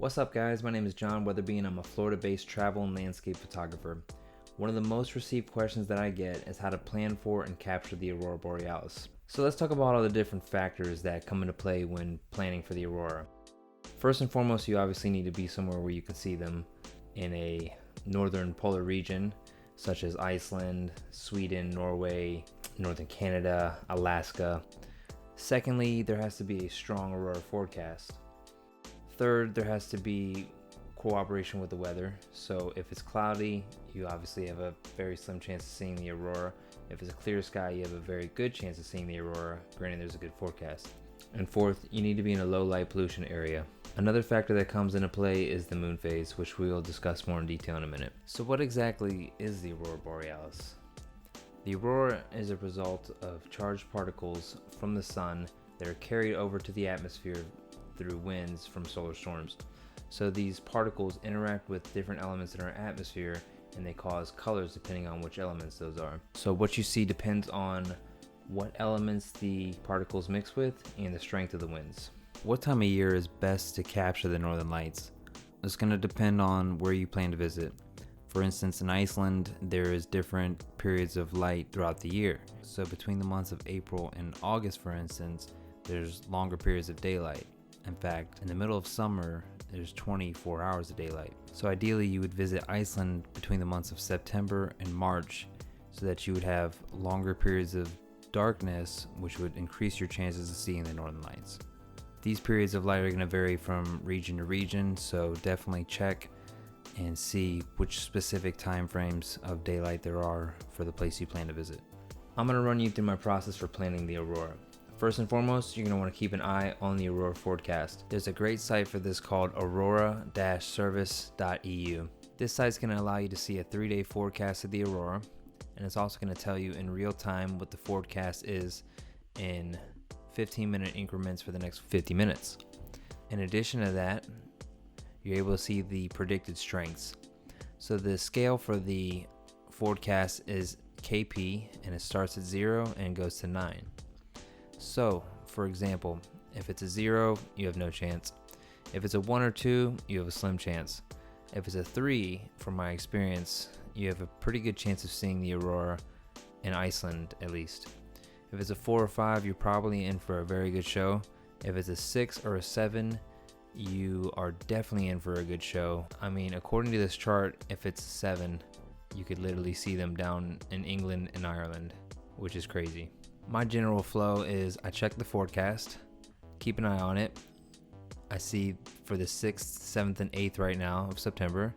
What's up guys, my name is John Weatherby and I'm a Florida-based travel and landscape photographer. One of the most received questions that I get is how to plan for and capture the Aurora Borealis. So let's talk about all the different factors that come into play when planning for the Aurora. First and foremost, you obviously need to be somewhere where you can see them in a northern polar region such as Iceland, Sweden, Norway, northern Canada, Alaska. Secondly, there has to be a strong Aurora forecast. Third, there has to be cooperation with the weather. So if it's cloudy, you obviously have a very slim chance of seeing the Aurora. If it's a clear sky, you have a very good chance of seeing the Aurora, granted there's a good forecast. And fourth, you need to be in a low light pollution area. Another factor that comes into play is the moon phase, which we will discuss more in detail in a minute. So what exactly is the Aurora Borealis? The Aurora is a result of charged particles from the sun that are carried over to the atmosphere through winds from solar storms. So these particles interact with different elements in our atmosphere and they cause colors depending on which elements those are. So what you see depends on what elements the particles mix with and the strength of the winds. What time of year is best to capture the northern lights? It's going to depend on where you plan to visit. For instance, in Iceland, there is different periods of light throughout the year. So between the months of April and August, for instance, there's longer periods of daylight. In fact, in the middle of summer, there's 24 hours of daylight. So ideally, you would visit Iceland between the months of September and March so that you would have longer periods of darkness, which would increase your chances of seeing the northern lights. These periods of light are going to vary from region to region, so definitely check and see which specific time frames of daylight there are for the place you plan to visit. I'm going to run you through my process for planning the Aurora. First and foremost, you're going to want to keep an eye on the Aurora Forecast. There's a great site for this called aurora-service.eu. This site's going to allow you to see a 3-day forecast of the Aurora, and it's also going to tell you in real time what the forecast is in 15-minute increments for the next 50 minutes. In addition to that, you're able to see the predicted strengths. So the scale for the forecast is KP, and it starts at 0 and goes to 9. So, for example, if it's a 0, you have no chance. If it's a 1 or 2, you have a slim chance. If it's a 3, from my experience, you have a pretty good chance of seeing the Aurora in Iceland at least. If it's a 4 or 5, you're probably in for a very good show. If it's a 6 or a 7, you are definitely in for a good show. I mean, according to this chart, if it's a 7, you could literally see them down in England and Ireland, which is crazy. My general flow is I check the forecast, keep an eye on it. I see for the 6th, 7th, and 8th right now of September,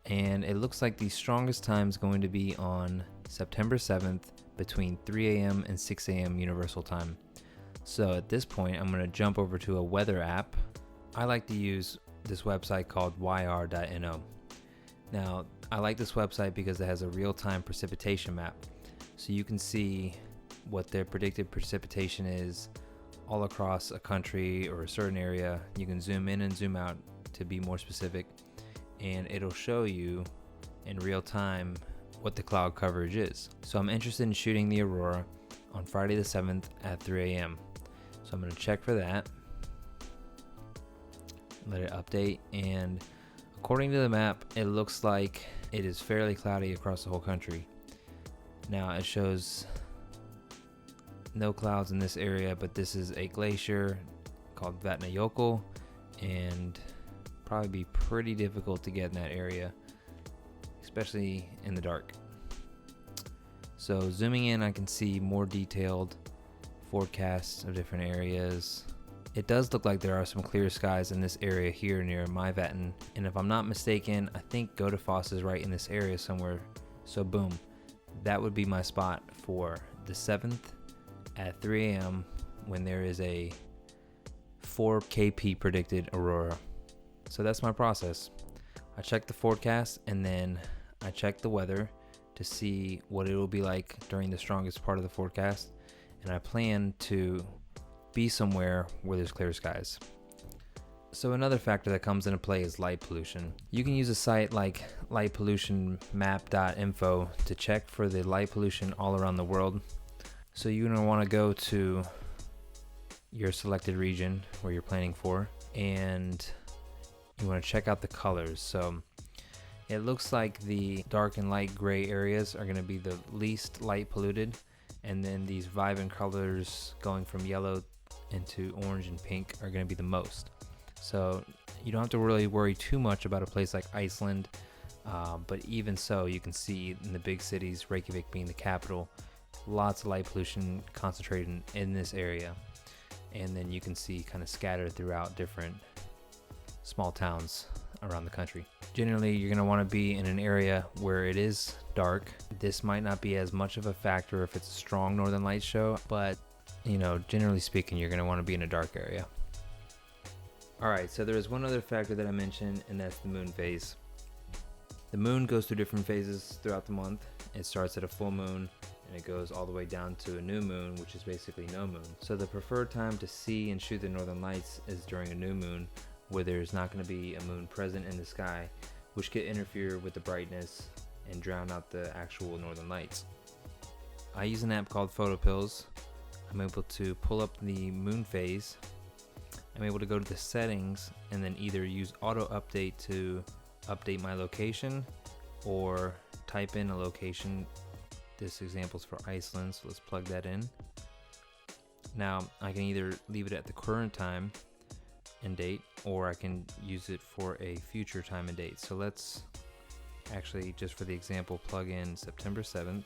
and it looks like the strongest time is going to be on September 7th between 3 a.m. and 6 a.m. Universal Time. So at this point, I'm going to jump over to a weather app. I like to use this website called yr.no. Now, I like this website because it has a real-time precipitation map, so you can see what their predicted precipitation is all across a country or a certain area. You can zoom in and zoom out to be more specific, and it'll show you in real time what the cloud coverage is. So I'm interested in shooting the Aurora on Friday the 7th at 3 a.m. So I'm going to check for that, let it update, and according to the map, it looks like it is fairly cloudy across the whole country. Now it shows no clouds in this area, but this is a glacier called Vatnajökull, and probably be pretty difficult to get in that area, especially in the dark. So zooming in, I can see more detailed forecasts of different areas. It does look like there are some clear skies in this area here near my Vatten, and if I'm not mistaken, I think Godafoss is right in this area somewhere. So boom, that would be my spot for the 7th at 3 a.m. when there is a 4 kp predicted Aurora. So that's my process. I check the forecast and then I check the weather to see what it will be like during the strongest part of the forecast, and I plan to be somewhere where there's clear skies. So another factor that comes into play is light pollution. You can use a site like lightpollutionmap.info to check for the light pollution all around the world. So you're going to want to go to your selected region where you're planning for, and you want to check out the colors. So it looks like the dark and light gray areas are going to be the least light polluted, and then these vibrant colors going from yellow into orange and pink are going to be the most. So you don't have to really worry too much about a place like Iceland, but even so, you can see in the big cities, Reykjavik being the capital, lots of light pollution concentrated in this area, and then you can see kind of scattered throughout different small towns around the country. Generally, you're going to want to be in an area where it is dark. This might not be as much of a factor if it's a strong northern light show, but generally speaking, you're going to want to be in a dark area. Alright, so there is one other factor that I mentioned, and that's the moon phase. The moon goes through different phases throughout the month. It starts at a full moon, and it goes all the way down to a new moon, which is basically no moon. So the preferred time to see and shoot the northern lights is during a new moon, where there's not going to be a moon present in the sky, which could interfere with the brightness and drown out the actual northern lights. I use an app called PhotoPills. I'm able to pull up the moon phase. I'm able to go to the settings and then either use auto update to update my location or type in a location. This example's for Iceland, so let's plug that in. Now I can either leave it at the current time and date, or I can use it for a future time and date. So let's actually, just for the example, plug in September 7th,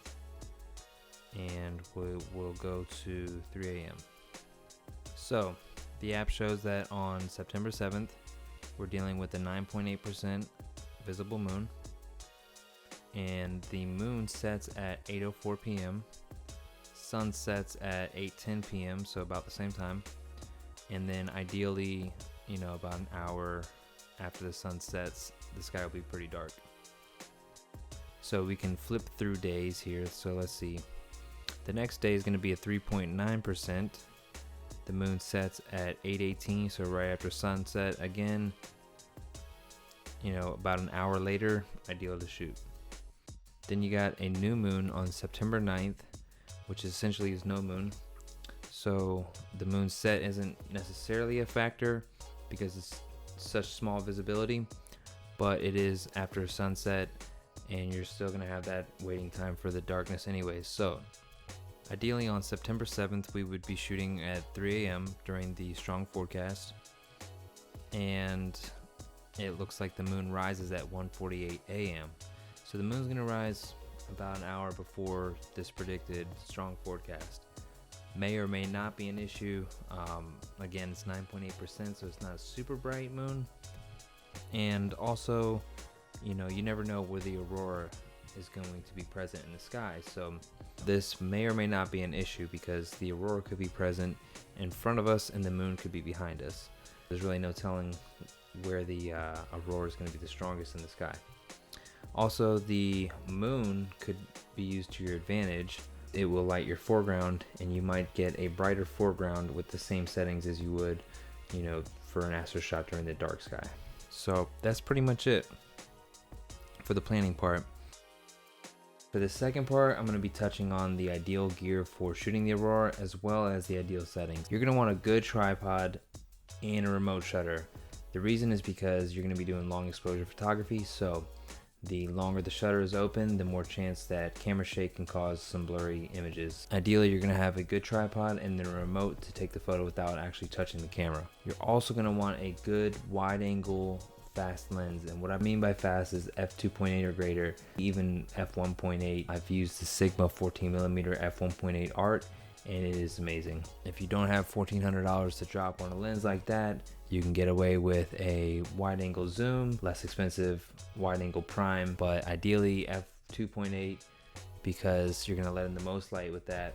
and we'll go to 3 a.m. So the app shows that on September 7th, we're dealing with a 9.8% visible moon, and the moon sets at 8:04 p.m. Sun sets at 8:10 p.m., so about the same time. And then ideally, about an hour after the sun sets, the sky will be pretty dark. So we can flip through days here. So let's see. The next day is going to be at 3.9%. The moon sets at 8:18, so right after sunset again. About an hour later, ideal to shoot. Then you got a new moon on September 9th, which essentially is no moon. So the moon set isn't necessarily a factor because it's such small visibility, but it is after sunset, and you're still going to have that waiting time for the darkness anyways. So ideally on September 7th, we would be shooting at 3 a.m. during the strong forecast, and it looks like the moon rises at 1:48 a.m. So the moon's going to rise about an hour before this predicted strong forecast. May or may not be an issue. Again, it's 9.8%, so it's not a super bright moon. And also, you never know where the aurora is going to be present in the sky. So this may or may not be an issue because the aurora could be present in front of us and the moon could be behind us. There's really no telling where the aurora is going to be the strongest in the sky. Also, the moon could be used to your advantage. It will light your foreground, and you might get a brighter foreground with the same settings as you would, for an astro shot during the dark sky. So that's pretty much it for the planning part. For the second part, I'm going to be touching on the ideal gear for shooting the aurora as well as the ideal settings. You're going to want a good tripod and a remote shutter. The reason is because you're going to be doing long exposure photography, so the longer the shutter is open, the more chance that camera shake can cause some blurry images. Ideally, you're going to have a good tripod and then a remote to take the photo without actually touching the camera. You're also going to want a good wide angle fast lens, and what I mean by fast is f2.8 or greater, even f1.8. I've used the Sigma 14mm f1.8 art, and it is amazing. If you don't have $1,400 to drop on a lens like that, you can get away with a wide angle zoom, less expensive wide angle prime, but ideally f2.8 because you're going to let in the most light with that,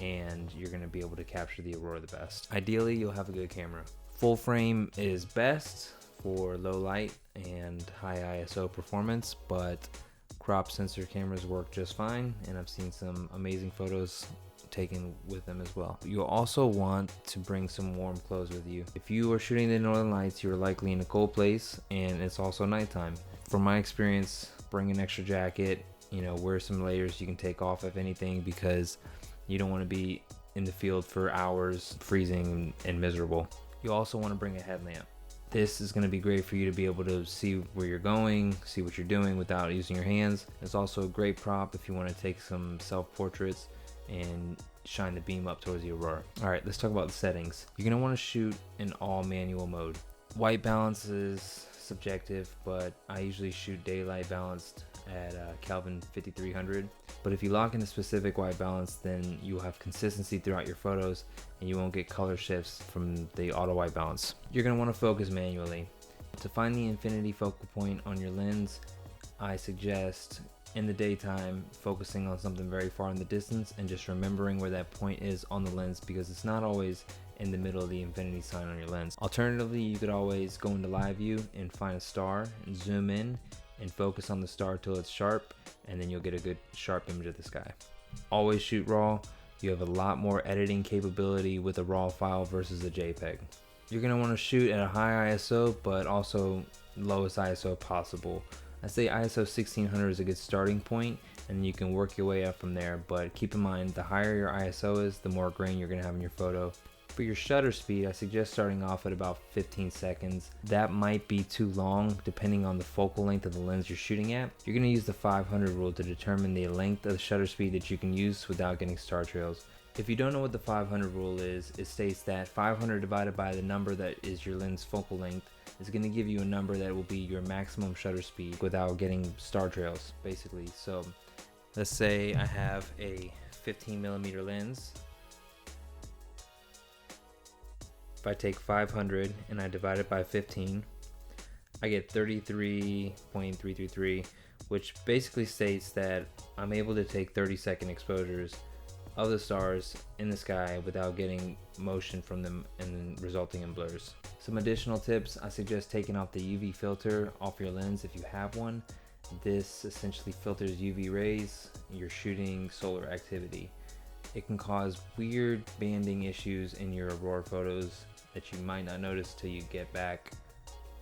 and you're going to be able to capture the aurora the best. Ideally, you'll have a good camera. Full frame is best for low light and high ISO performance, but crop sensor cameras work just fine, and I've seen some amazing photos taken with them as well. You'll also want to bring some warm clothes with you. If you are shooting the northern lights, you're likely in a cold place, and it's also nighttime. From my experience, bring an extra jacket, wear some layers you can take off if anything, because you don't want to be in the field for hours freezing and miserable. You also want to bring a headlamp. This is going to be great for you to be able to see where you're going, see what you're doing without using your hands. It's also a great prop if you want to take some self-portraits and shine the beam up towards the aurora. All right, let's talk about the settings. You're going to want to shoot in all manual mode. White balance is subjective, but I usually shoot daylight balanced at Kelvin 5300. But if you lock in a specific white balance, then you'll have consistency throughout your photos and you won't get color shifts from the auto white balance. You're going to want to focus manually. To find the infinity focal point on your lens, I suggest in the daytime focusing on something very far in the distance and just remembering where that point is on the lens, because it's not always in the middle of the infinity sign on your lens. Alternatively, you could always go into live view and find a star and zoom in and focus on the star till it's sharp, and then you'll get a good sharp image of the sky. Always shoot raw. You have a lot more editing capability with a raw file versus a JPEG. You're going to want to shoot at a high ISO, but also lowest ISO possible. I say ISO 1600 is a good starting point, and you can work your way up from there, but keep in mind the higher your ISO is, the more grain you're going to have in your photo. For your shutter speed, I suggest starting off at about 15 seconds. That might be too long depending on the focal length of the lens you're shooting at. You're going to use the 500 rule to determine the length of the shutter speed that you can use without getting star trails. If you don't know what the 500 rule is, it states that 500 divided by the number that is your lens focal length is going to give you a number that will be your maximum shutter speed without getting star trails, basically. So let's say I have a 15mm lens. If I take 500 and I divide it by 15, I get 33.333, which basically states that I'm able to take 30-second exposures of the stars in the sky without getting motion from them and resulting in blurs. Some additional tips: I suggest taking off the UV filter off your lens if you have one. This essentially filters UV rays. You're shooting solar activity. It can cause weird banding issues in your aurora photos that you might not notice till you get back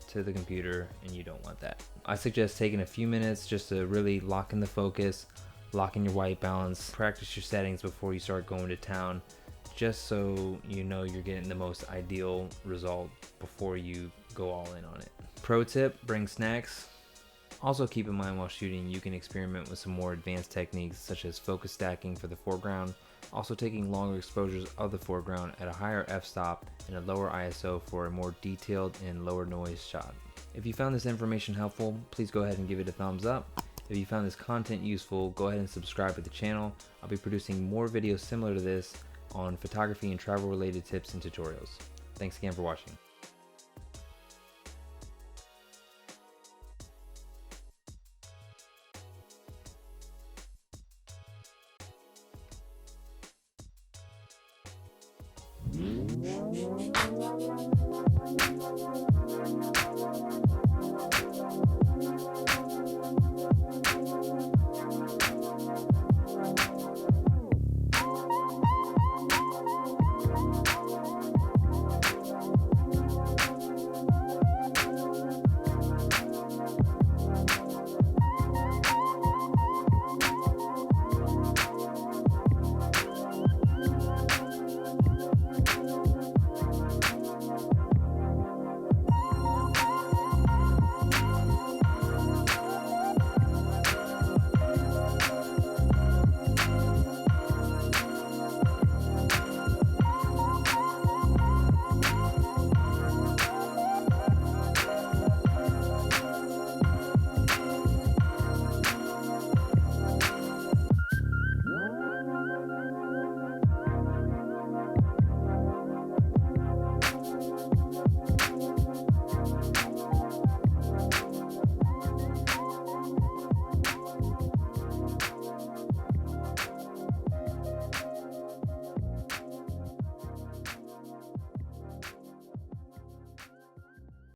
to the computer, and you don't want that. I suggest taking a few minutes just to really lock in the focus, lock in your white balance, practice your settings before you start going to town, just so you know you're getting the most ideal result before you go all in on it. Pro tip: bring snacks. Also keep in mind while shooting, you can experiment with some more advanced techniques such as focus stacking for the foreground, also taking longer exposures of the foreground at a higher f-stop and a lower ISO for a more detailed and lower noise shot. If you found this information helpful, please go ahead and give it a thumbs up. If you found this content useful, go ahead and subscribe to the channel. I'll be producing more videos similar to this on photography and travel related tips and tutorials. Thanks again for watching.